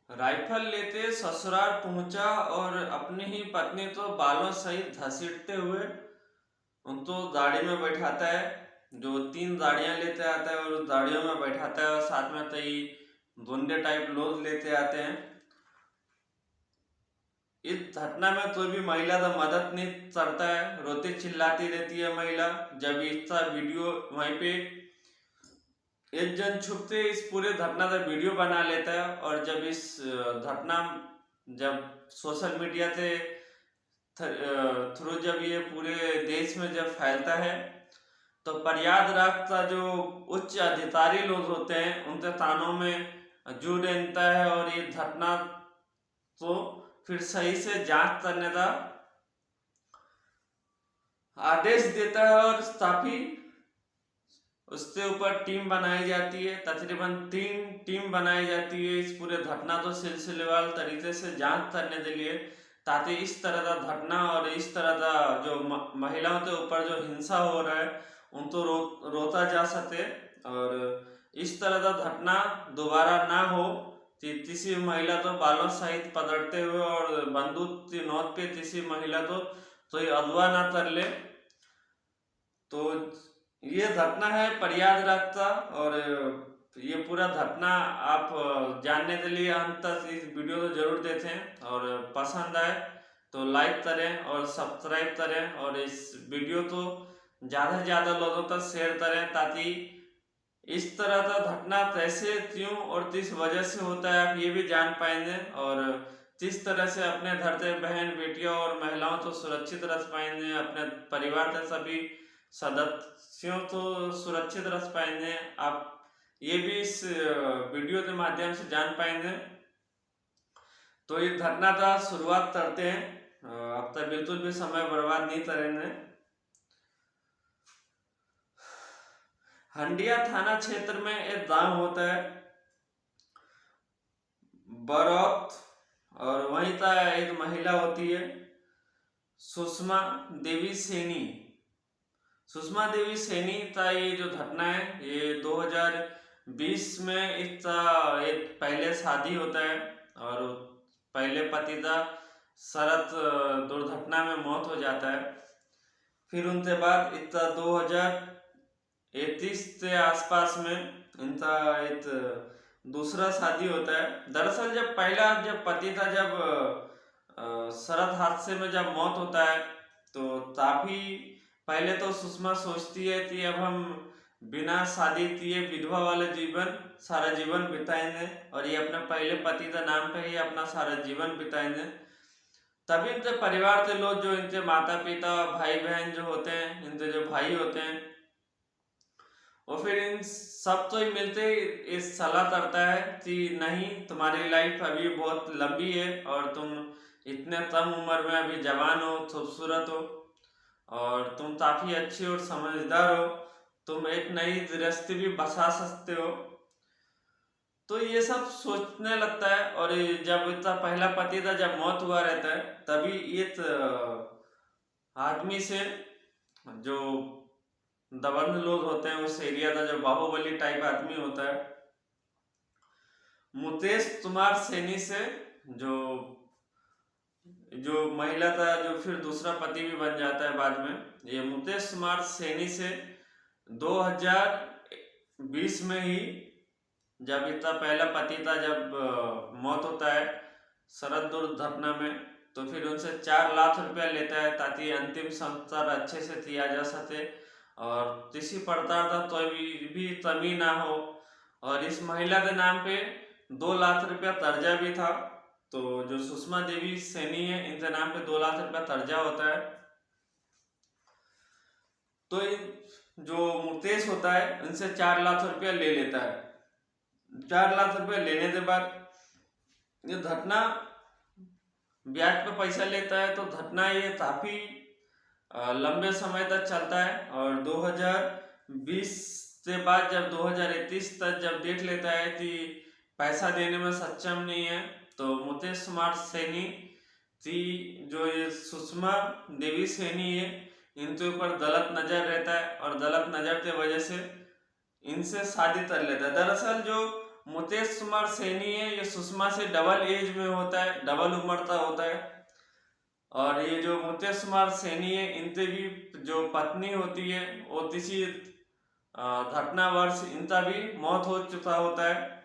Rifle लेते ससुराल पहुंचा और अपनी ही पत्नी तो बालों सहित घसीटते हुए उनको गाड़ी में बैठाता है। जो 3 गाड़ियां लेते आता है और उस गाड़ियों में बैठाता है और साथ में कई गुंडे टाइप लोग लेते आते हैं। इस घटना में कोई भी महिला तो मदद नहीं करता है, रोती चिल्लाती रहती है महिला। जब इसका वीडियो वहीं पे एक जन छुपते इस पूरे घटना का वीडियो बना लेता है, और जब इस घटना जब सोशल मीडिया से थ्रू जब ये पूरे देश में जब फैलता है, तो प्रयागराज का जो उच्च अधिकारी लोग होते हैं उनके कानों में जू रेंगता है, और ये घटना तो फिर सही से जांच करने का आदेश देता है, और काफी उसके ऊपर टीम बनाई जाती है। तकरीबन 3 टीम बनाई जाती है इस पूरे घटना को सिलसिलेवार तरीके से जांच करने के लिए, ताकि इस तरह का घटना और इस तरह का जो महिलाओं के ऊपर जो हिंसा हो रहा है उनको रोका जा सके, और इस तरह का घटना दोबारा ना हो कि किसी महिला को बालों सहित पकड़ते हुए और बंदूक की नोक पे किसी महिला को कोई अगवा ना कर ले। तो ये घटना है प्रयागराज का, और ये पूरा घटना आप जानने के लिए अंत तक इस वीडियो को जरूर देखें, और पसंद आए तो लाइक करें और सब्सक्राइब करें, और इस वीडियो को ज़्यादा से ज़्यादा लोगों तक शेयर करें, ताकि इस तरह का घटना कैसे क्यों और किस वजह से होता है आप ये भी जान पाएंगे, और किस तरह से अपने घर से बहन बेटियों और महिलाओं को सुरक्षित रख पाएंगे, अपने परिवार के सभी सदस्यों को सुरक्षित रख पाएंगे। आप ये भी इस वीडियो के माध्यम से जान पाएंगे। तो इस घटना का शुरुआत करते हैं। अब तक बिल्कुल भी समय बर्बाद नहीं करेंगे। हंडिया थाना क्षेत्र में एक गांव होता है बरौत, और वहीं का एक महिला होती है सुषमा देवी सैनी। सुषमा देवी सैनी का ये जो घटना है ये 2020 में इसका एक पहले शादी होता है, और पहले पति का सड़क दुर्घटना में मौत हो जाता है। फिर उनके बाद इसका 2031 के आसपास में इनका एक दूसरा शादी होता है। दरअसल जब पहला जब पति था जब सड़क हादसे में जब मौत होता है, तो काफी पहले तो सुषमा सोचती है कि अब हम बिना शादी किए विधवा वाले जीवन सारा जीवन बिताएंगे, और ये अपने पहले पति का नाम पे ही अपना सारा जीवन बिताएंगे। तभी इनके परिवार के लोग, जो इनके माता पिता भाई बहन जो होते हैं, इनके जो भाई होते हैं, और फिर इन सब तो ही मिलते इस सलाह करता है कि नहीं, तुम्हारी लाइफ अभी बहुत लंबी है और तुम इतने कम उम्र में अभी जवान हो, खूबसूरत हो, और तुम काफी अच्छी और समझदार हो, तुम एक नई गृहस्थी भी बसा सकते हो। तो ये सब सोचने लगता है, और जब इसका पहला पति था जब मौत हुआ रहता है, तभी एक आदमी से, जो दबंग लोग होते हैं उस एरिया का, जो बाहुबली टाइप आदमी होता है, मुकेश कुमार सैनी से, जो जो महिला का जो फिर दूसरा पति भी बन जाता है बाद में, ये मुकेश कुमार सैनी से 2020 में ही जब इसका पहला पति था जब मौत होता है सड़क दुर्घटना में, तो फिर उनसे 4 लाख रुपया लेता है ताकि अंतिम संस्कार अच्छे से किया जा सके और किसी प्रकार का कोई भी कमी ना हो। और इस महिला के नाम पे 2 लाख रुपया कर्जा भी था। तो जो सुषमा देवी सैनी है, इनके नाम पे 2 लाख रुपया कर्जा होता है। तो जो मुकेश होता है इनसे 4 लाख रुपया ले लेता है। 4 लाख रुपया लेने के बाद ये घटना ब्याज पे पैसा लेता है, तो घटना ये काफी लंबे समय तक चलता है। और 2020 के बाद जब 2031 तक जब देख लेता है कि पैसा देने में सक्षम नहीं है, तो मुकेश कुमार सैनी की जो ये सुषमा देवी सैनी है, इनके ऊपर गलत नजर रहता है और गलत नजर की वजह से इनसे शादी कर लेता है। दरअसल जो मुकेश कुमार सैनी है, ये सुषमा से डबल एज में होता है, डबल उम्र का होता है। और ये जो मुकेश कुमार सैनी है, इनसे भी जो पत्नी होती है वो किसी घटनावश इनका भी मौत हो चुका होता है।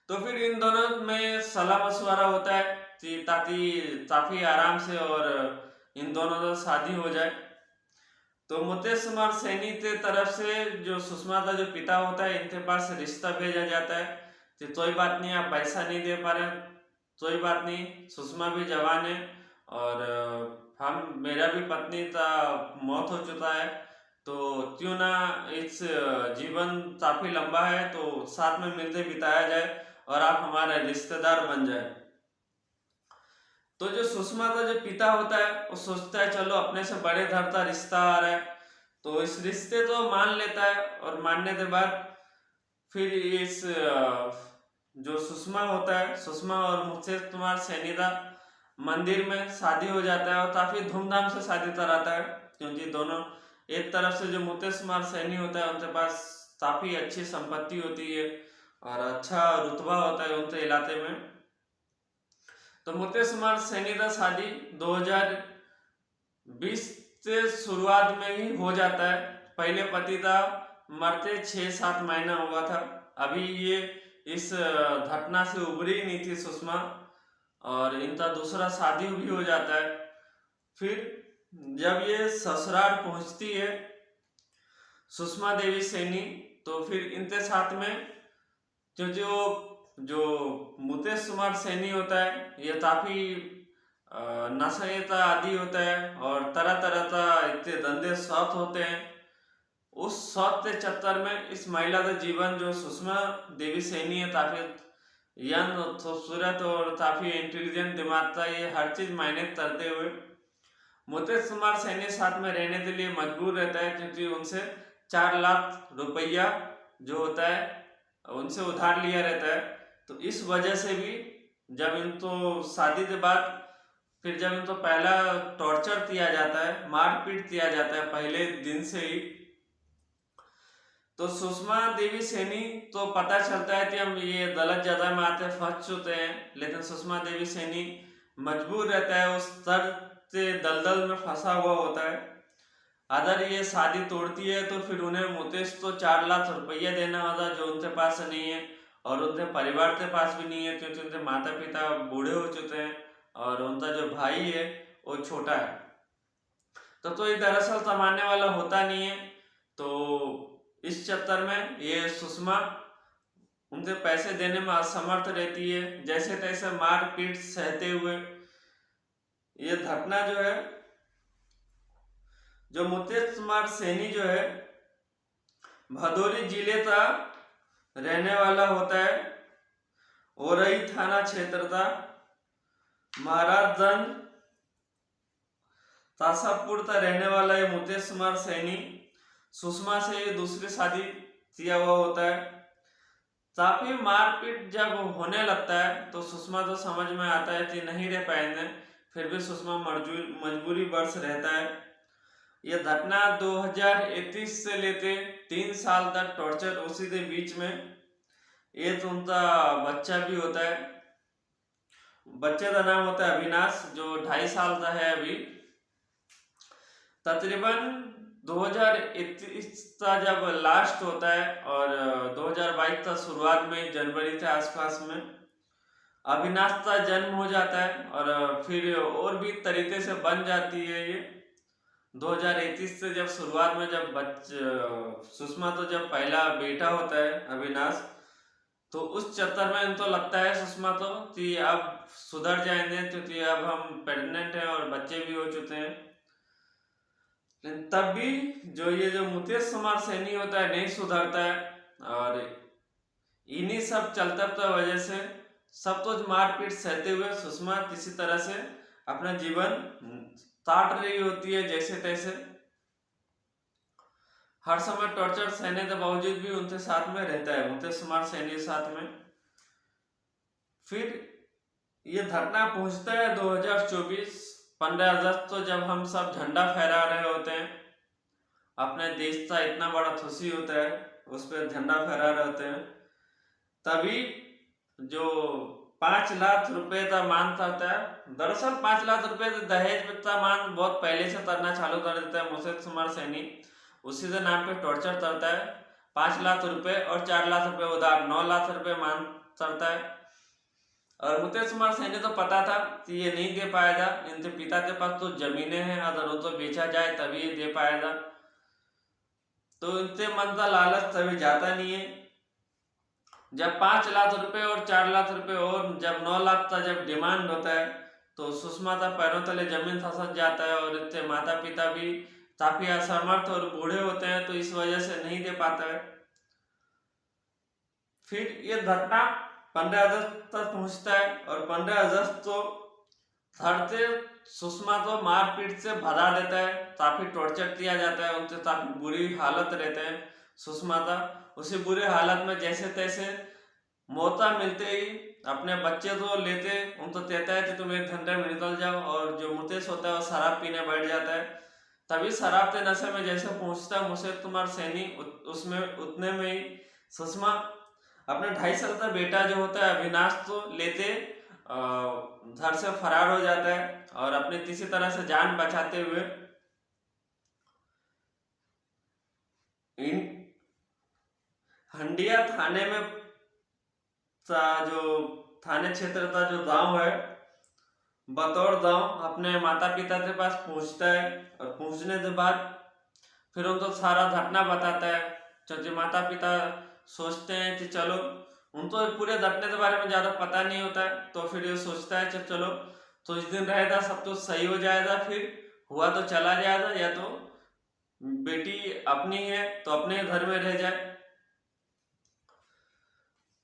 तो फिर इन दोनों में सलाह मशवरा होता है कि ताकि काफी आराम से और इन दोनों का शादी हो जाए। तो मुकेश कुमार सैनी के तरफ से जो सुषमा का जो पिता होता है, इनके पास रिश्ता भेजा जाता है कि कोई बात नहीं, आप पैसा नहीं दे पा रहे, कोई बात नहीं, सुषमा भी जवान है और हम मेरा भी पत्नी का मौत हो चुका है, तो क्यों ना इस जीवन काफी लंबा है तो साथ में मिलते बिताया जाए और आप हमारा रिश्तेदार बन जाए। तो जो सुषमा का जो पिता होता है वो सोचता है चलो अपने से बड़े घर का रिश्ता आ रहा है, तो इस रिश्ते तो मान लेता है। और मानने के बाद फिर इस जो सुषमा होता है, सुषमा और मुकेश कुमार सैनी का मंदिर में शादी हो जाता है और काफी धूमधाम से शादी कराता है, क्योंकि दोनों एक तरफ से जो मुकेश कुमार सैनी होता है उनके पास काफी अच्छी संपत्ति होती है और अच्छा रुतबा होता है उनके इलाके में। तो मुकेश कुमार सैनी का शादी 2020 से शुरुआत में ही हो जाता है। पहले पति का मरते 6-7 महीना हुआ था, अभी ये इस घटना से उभरी नहीं थी सुषमा, और इनका दूसरा शादी भी हो जाता है। फिर जब ये ससुराल पहुंचती है सुषमा देवी सैनी, तो फिर इनके साथ में क्योंकि वो जो मुकेश कुमार सैनी होता है ये काफी नशे का आदि होता है और तरह तरह का इतने धंधे शौक होते हैं। उस शौक के चक्कर में इस महिला का जीवन, जो सुषमा देवी सैनी है, काफी यंग, खूबसूरत और काफी इंटेलिजेंट दिमाग का, ये हर चीज मैनेज करते हुए मुकेश कुमार सैनी साथ में रहने के लिए मजबूर रहता है, क्योंकि उनसे 4 लाख रुपया जो होता है उनसे उधार लिया रहता है। तो इस वजह से भी जब इनको शादी के बाद फिर जब इनको पहला टॉर्चर किया जाता है, मारपीट किया जाता है पहले दिन से ही, तो सुषमा देवी सैनी तो पता चलता है कि हम ये गलत जगह में आते फंस चुके हैं, लेकिन सुषमा देवी सैनी मजबूर रहता है, उस दर्द से दलदल में फंसा हुआ होता है। अगर ये शादी तोड़ती है तो फिर उन्हें मुकेश को 4 लाख रुपया देना होगा, जो उनके पास नहीं है और उनके परिवार के पास भी नहीं है, क्योंकि उनके माता पिता बूढ़े हो चुके हैं और उनका जो भाई है वो छोटा है। तो ये दरअसल कमाने वाला होता नहीं है। तो इस चक्कर में ये सुषमा उनके पैसे देने में असमर्थ रहती है, जैसे तैसे मार पीट सहते हुए। ये घटना जो है, जो मुकेश कुमार सैनी जो है भदोही जिले का रहने वाला होता है, औरई थाना क्षेत्र का, महाराजगंज तासापुर का रहने वाला है मुकेश कुमार सैनी। सुषमा से दूसरी शादी किया हुआ होता है। काफी मारपीट जब होने लगता है तो सुषमा तो समझ में आता है कि नहीं रह पाएंगे, फिर भी सुषमा मजबूरी वर्ष रहता है। यह घटना 2021 से लेते 3 साल तक टॉर्चर, उसी के बीच में एक उनका बच्चा भी होता है। बच्चे का नाम होता है अविनाश, जो 2.5 साल का है अभी। तकरीबन 2021 का जब लास्ट होता है और 2022 का शुरुआत में जनवरी के आसपास में अविनाश का जन्म हो जाता है और फिर और भी तरीके से बन जाती है ये। 2021 से जब शुरुआत में जब सुषमा तो जब पहला बेटा होता है अविनाश, तो उस चक्कर में इनको लगता है सुषमा तो कि अब सुधर जाएंगे, क्योंकि अब हम प्रेग्नेंट हैं और बच्चे भी हो चुके हैं। लेकिन तब भी जो मुकेश कुमार सैनी होता है नहीं सुधरता है और इन्हीं सब चलता वजह से सब कुछ मारपीट सहते हुए सुषमा किसी तरह से अपना जीवन काट रही होती है जैसे तैसे। हर समय टॉर्चर सहने के बावजूद भी उनके साथ में रहता है मुकेश कुमार सैनी के साथ में। फिर ये घटना पहुंचता है 2024 15 अगस्त को, जब हम सब झंडा फहरा रहे होते हैं। अपने देश का इतना बड़ा खुशी होता है, उस पर झंडा फहरा रहे होते हैं। तभी जो 5 लाख रुपए का मान करता है, दरअसल 5 लाख रुपए दहेज का मान बहुत पहले से करना चालू कर देता है मुकेश कुमार सैनी। उसी के नाम पे टॉर्चर करता है। 5 लाख रुपए और 4 लाख रुपए उधार, 9 लाख रुपए मान करता है। और मुकेश कुमार सैनी तो पता था कि ये नहीं दे पाएगा, इनके पिता के पास तो जमीनें हैं, अगर वो तो बेचा जाए तभी ये दे पाएगा। तो इनसे मन का लालच तभी जाता नहीं है। जब 5 लाख रुपए और 4 लाख रुपए और जब 9 लाख का जब डिमांड होता है तो सुषमा का पैरों तले जमीन खसक जाता है। और इनके माता पिता भी काफी असमर्थ और बूढ़े होते हैं, तो इस वजह से नहीं दे पाता है। फिर ये घटना 15 अगस्त तक पहुंचता है और 15 अगस्त को घर से सुषमा को मारपीट से भगा देता है, काफी टॉर्चर किया जाता है, उनसे काफी बुरी हालत रहते हैं सुषमा का। उसी बुरे हालत में जैसे तैसे मौका मिलते ही अपने बच्चे को लेते उनको कहता है कि तुम 1 घंटे में निकल जाओ। और जो मुकेश होता है वो शराब पीने बैठ जाता है। तभी शराब के नशे में जैसे पहुंचता है मुकेश कुमार सैनी, उसमें उतने में ही सुषमा अपने 2.5 साल का बेटा जो होता है अविनाश को लेते घर से फरार हो जाता है। और अपने किसी तरह से जान बचाते हुए इन हंडिया थाने में जो थाने क्षेत्र का जो गांव है बतौर गांव अपने माता पिता के पास पहुंचता है। और पहुंचने के बाद फिर उनको सारा घटना बताता है। क्योंकि माता पिता सोचते हैं कि चलो, उनको पूरे घटने के बारे में ज़्यादा पता नहीं होता है, तो फिर ये सोचता है कि चलो तो इस दिन रहेगा, सब तो सही हो जाएगा, फिर हुआ तो चला जाएगा, या तो बेटी अपनी है तो अपने घर में रह जाए।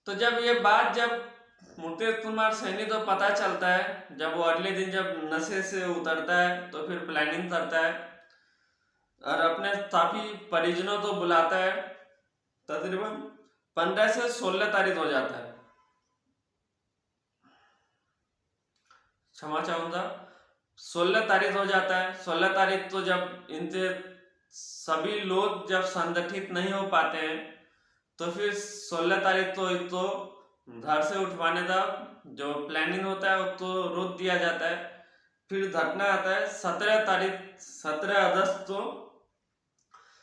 तो जब ये बात जब मुकेश कुमार सैनी को पता चलता है, जब वो अगले दिन जब नशे से उतरता है तो फिर प्लानिंग करता है और अपने काफी परिजनों को बुलाता है। तकरीबन 15 से 16 तारीख हो जाता है, क्षमा चाहूंगा, 16 तारीख हो जाता है। 16 तारीख तो जब इनके सभी लोग जब संगठित नहीं हो पाते हैं तो फिर 16 तारीख तो एक तो घर से उठवाने का जो प्लानिंग होता है वो तो रोक दिया जाता है। फिर घटना आता है 17 अगस्त को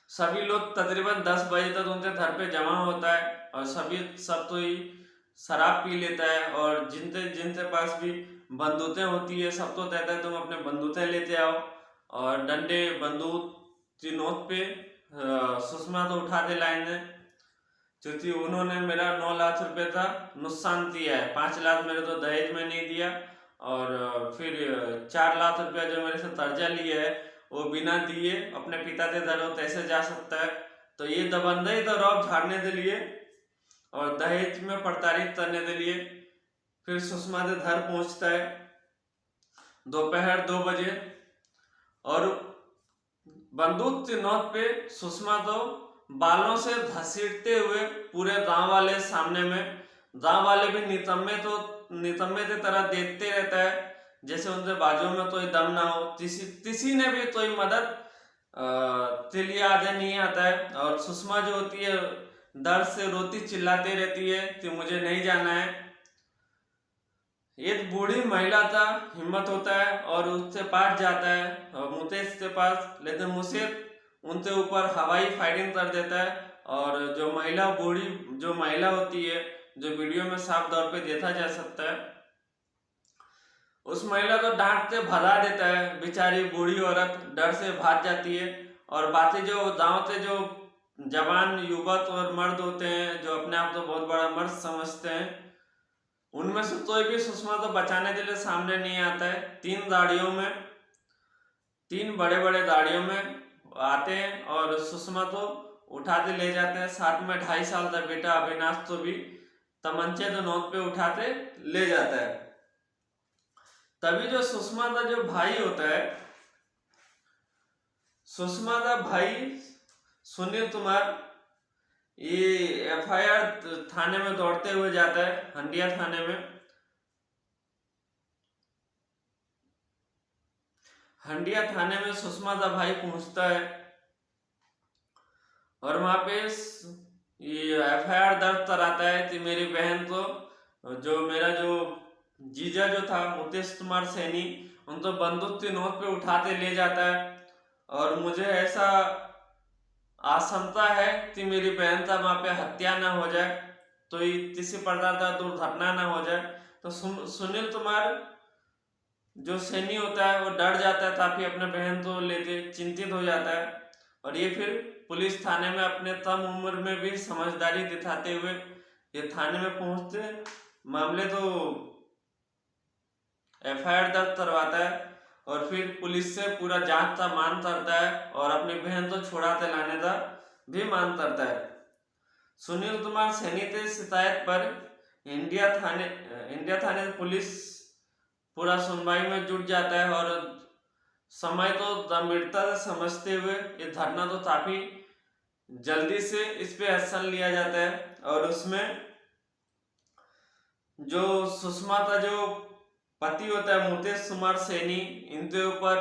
सभी लोग तकरीबन 10 बजे तक उनके घर पे जमा होता है और सब तो ही शराब पी लेता है। और जिनके पास भी बंदूकें होती है सब तो कहता है तुम अपने बंदूकें लेते आओ। और डंडे बंदूक की नोक पे सुषमा को उठा दे लाइन है, क्योंकि उन्होंने मेरा 9 लाख रुपए का नुकसान किया है। 5 लाख मेरे तो दहेज में नहीं दिया और फिर 4 लाख रुपया जो मेरे से कर्जा लिया है वो बिना दिए अपने पिता के घर कैसे जा सकता है। तो ये दबंदई तो रौब झाड़ने के लिए और दहेज में प्रताड़ित करने के लिए फिर सुषमा के घर पहुंचता है दोपहर 2 बजे। और बंदूक की नोक पे सुषमा को बालों से घसीटते हुए पूरे गांव वाले सामने में, गांव वाले भी नितम्मे की तरह देखते रहता है जैसे उनके बाजू में कोई दम ना हो। किसी ने भी कोई मदद के लिए आगे नहीं आता है। और सुषमा जो होती है डर से रोती चिल्लाती रहती है कि मुझे नहीं जाना है। एक बूढ़ी महिला का हिम्मत होता है और उससे पास जाता है और मुकेश के पास, लेकिन मुकेश उनके ऊपर हवाई फायरिंग कर देता है। और जो महिला होती है जो वीडियो में साफ तौर पे देखा जा सकता है, उस महिला को डांट के भगा देता है। बेचारी बूढ़ी औरत डर से भाग जाती है। और बाकी जो गांव के जो जवान युवक और मर्द होते हैं जो अपने आप को बहुत बड़ा मर्द समझते हैं, उनमें से कोई भी सुषमा को बचाने के लिए सामने नहीं आता है। 3 बड़े बड़े गाड़ियों में आते हैं और सुषमा को उठा के ले जाते हैं। साथ में 2.5 साल का बेटा अविनाश को भी तमंचे के नोक पे उठाते ले जाता है। तभी जो सुषमा का जो भाई होता है, सुषमा का भाई सुनील कुमार, ये FIR थाने में दौड़ते हुए जाता है, हंडिया थाने में। हंडिया थाने में सुषमा का भाई पहुंचता है और वहां पे ये FIR दर्ज कराता है कि मेरी बहन को जो मेरा जो जीजा जो था मुकेश कुमार सैनी उन तो बंदूक की नोक पे उठाते ले जाता है और मुझे ऐसा आशंका है कि मेरी बहन का वहां पे हत्या ना हो जाए, तो किसी प्रकार का दुर्घटना ना हो जाए। तो सुनील कुमार जो सैनी होता है वो डर जाता है, काफी अपने बहन को लेके चिंतित हो जाता है और ये फिर पुलिस थाने में अपने कम उम्र में भी समझदारी दिखाते हुए ये थाने में पहुंचते मामले तो FIR दर्ज करवाता है और फिर पुलिस से पूरा जांच का मांग करता है और अपनी बहन को छुड़ाते लाने का भी मांग करता है। सुनील कुमार सैनी की शिकायत पर इंडिया थाने पुलिस पूरा सुनवाई में जुट जाता है और समय तो गंभीरता से समझते हुए ये धरना तो काफी जल्दी से इस पे एक्शन लिया जाता है और उसमें जो सुषमा का जो पति होता है मुकेश कुमार सैनी, इनके ऊपर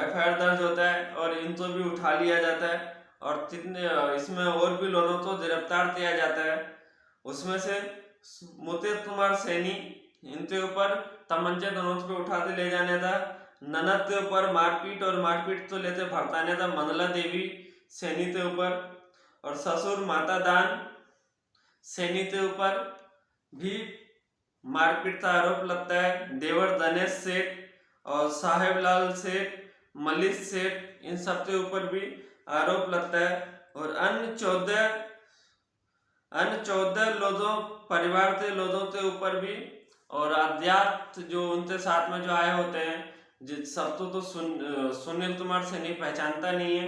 FIR दर्ज होता है और इनको भी उठा लिया जाता है और कितने इसमें और भी लोगों को गिरफ्तार किया जाता है। उसमें से मुकेश कुमार सैनी इनके ऊपर तमंचे धनुष पे उठाते ले जाने था, ननद के ऊपर मारपीट तो लेते भड़काने था मंगला देवी सैनी के ऊपर और ससुर माता दान सैनी के ऊपर भी मारपीट का आरोप लगता है। देवर गणेश सेठ और साहेबलाल सेठ, मलिक सेठ, इन सब के ऊपर भी आरोप लगता है और अन्य 14 लोगों परिवार के लोगों के ऊपर भी और अज्ञात जो उनके साथ में जो आए होते हैं जिस सबको तो सुनील कुमार सैनी पहचानता नहीं है,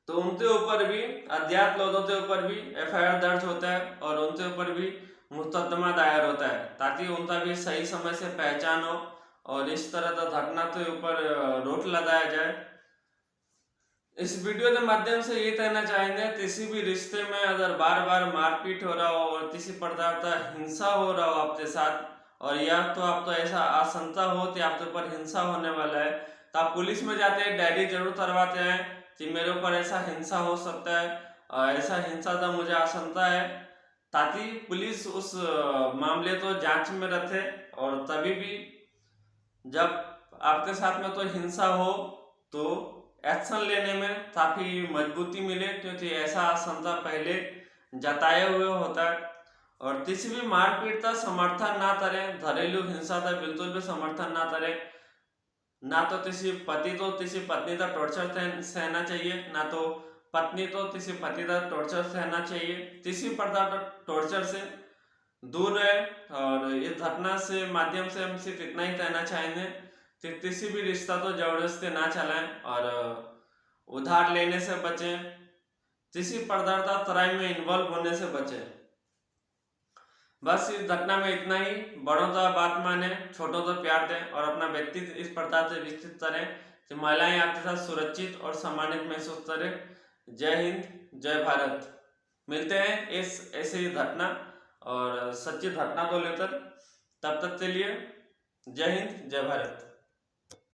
तो उनके ऊपर भी अज्ञात लोगों के ऊपर भी FIR दर्ज होता है और उनके ऊपर भी मुकदमा दायर होता है ताकि उनका भी सही समय से पहचान हो और इस तरह का घटना के ऊपर रोक लगाया जाए। इस वीडियो के माध्यम से ये कहना चाहेंगे किसी भी रिश्ते में अगर बार बार मारपीट हो रहा हो और किसी प्रकार का हिंसा हो रहा हो आपके साथ और या तो आपको ऐसा आशंका हो कि आपके ऊपर हिंसा होने वाला है, तो आप पुलिस में जाते हैं, डायरी जरूर करवाते हैं कि मेरे ऊपर ऐसा हिंसा हो सकता है और ऐसा हिंसा का मुझे आशंका है, ताकि पुलिस उस मामले को जांच में रखे और तभी भी जब आपके साथ में तो हिंसा हो तो एक्शन लेने में काफी मजबूती मिले, क्योंकि ऐसा आशंका पहले जताए हुए होता है। और किसी भी मारपीट का समर्थन ना करें, घरेलू हिंसा का बिल्कुल भी समर्थन ना करें। ना तो किसी पति को किसी पत्नी का टॉर्चर सहना चाहिए, ना तो पत्नी को किसी पति का टॉर्चर सहना चाहिए। किसी प्रकार का टॉर्चर से दूर रहे और इस घटना से माध्यम से हम सिर्फ इतना ही कहना चाहेंगे कि किसी भी रिश्ता तो जबरदस्ती ना चलाएं और उधार लेने से बचें, किसी प्रकार का क्राइम में इन्वॉल्व होने से बचें। बस इस घटना में इतना ही। बड़ों का बात माने, छोटों को प्यार दें और अपना व्यक्तित्व इस प्रकार से विकसित करें कि महिलाएं आपके साथ सुरक्षित और सम्मानित महसूस करें। जय हिंद, जय भारत। मिलते हैं इस ऐसे ही घटना और सच्ची घटना को लेकर, तब तक के लिए जय हिंद, जय भारत।